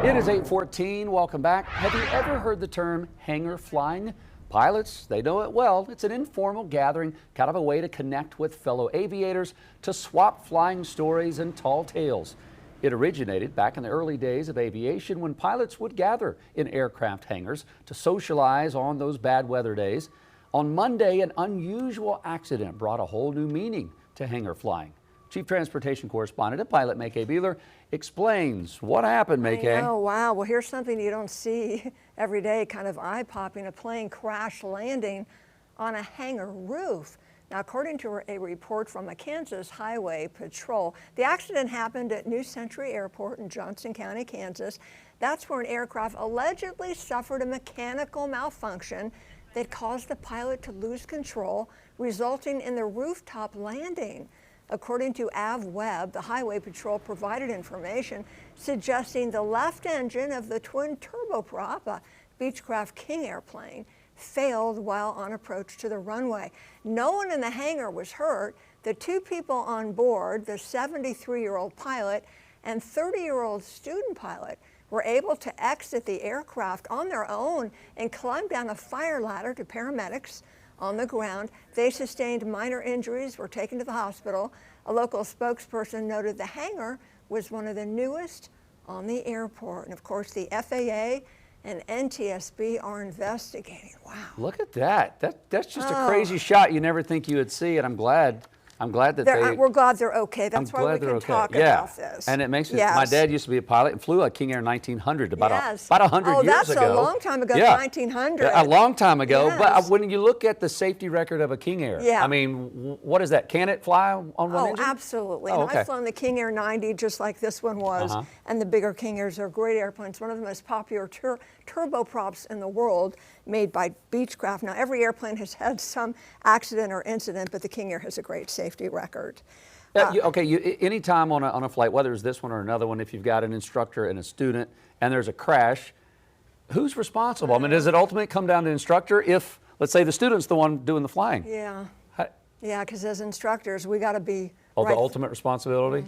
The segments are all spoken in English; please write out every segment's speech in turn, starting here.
It is 8:14. Welcome back. Have you ever heard the term hangar flying? Pilots, they know it well. It's an informal gathering, kind of a way to connect with fellow aviators, to swap flying stories and tall tales. It originated back in the early days of aviation when pilots would gather in aircraft hangars to socialize on those bad weather days. On Monday, an unusual accident brought a whole new meaning to hangar flying. Chief Transportation Correspondent at Pilot Mackay Beeler explains what happened, Mackay. Oh, wow. Well, here's something you don't see every day, kind of eye-popping, a plane crash landing on a hangar roof. Now, according to a report from the Kansas Highway Patrol, the accident happened at New Century Airport in Johnson County, Kansas. That's where an aircraft allegedly suffered a mechanical malfunction that caused the pilot to lose control, resulting in the rooftop landing. According to AvWeb, the Highway Patrol provided information suggesting the left engine of the twin turboprop, a Beechcraft King airplane, failed while on approach to the runway. No one in the hangar was hurt. The two people on board, the 73-year-old pilot and 30-year-old student pilot, were able to exit the aircraft on their own and climb down a fire ladder to paramedics on the ground. They sustained minor injuries, were taken to the hospital. A local spokesperson noted the hangar was one of the newest on the airport. And of course, the FAA and NTSB are investigating. Wow. Look at that. That's just a crazy shot you never think you would see, and I'm glad that we're glad they're okay. That's why we can talk about this. And it makes it, my dad used to be a pilot and flew a King Air 1900 about 100 years ago. Oh, that's a long time ago, 1900. A long time ago, Yes. but when you look at the safety record of a King Air, I mean, what is that? Can it fly on one engine? Oh, absolutely. And I've flown the King Air 90 just like this one was, and the bigger King Airs are great airplanes, one of the most popular turboprops in the world, made by Beechcraft. Now, every airplane has had some accident or incident, but the King Air has a great safety record. Anytime on a flight, whether it's this one or another one, if you've got an instructor and a student and there's a crash, who's responsible? I mean, does it ultimately come down to the instructor if, let's say, the student's the one doing the flying? Yeah, because as instructors, we got to be the ultimate responsibility?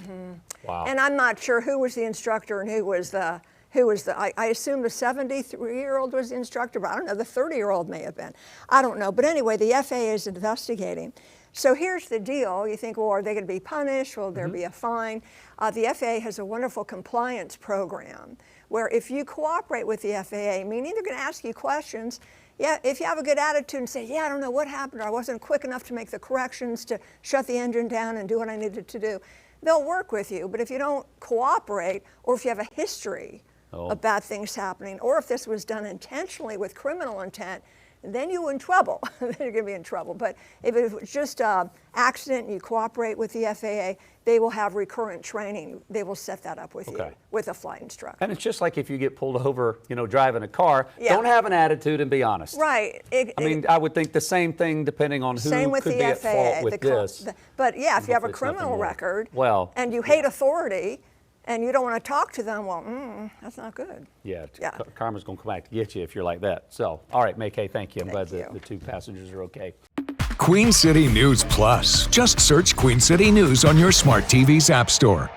Wow. And I'm not sure who was the instructor and who was the, I assume the 73-year-old was the instructor, but I don't know, the 30-year-old may have been. I don't know. But anyway, the FAA is investigating. So here's the deal. You think, well, are they going to be punished? Will there be a fine? The FAA has a wonderful compliance program where if you cooperate with the FAA, meaning they're going to ask you questions, if you have a good attitude and say, I don't know what happened, or I wasn't quick enough to make the corrections to shut the engine down and do what I needed to do, they'll work with you. But if you don't cooperate, or if you have a history of bad things happening, or if this was done intentionally with criminal intent, then you're in trouble. Then you're going to be in trouble. But if it was just an accident and you cooperate with the FAA, they will have recurrent training. They will set that up with you, with a flight instructor. And it's just like if you get pulled over, driving a car, don't have an attitude and be honest. Right. I mean, I would think the same thing depending on who could be at fault with this. But if you have a criminal record and you hate authority, and you don't want to talk to them, well, that's not good. Karma's going to come back to get you if you're like that. So, all right, Mackay, thank you. I'm glad that the two passengers are okay. Queen City News Plus. Just search Queen City News on your smart TV's app store.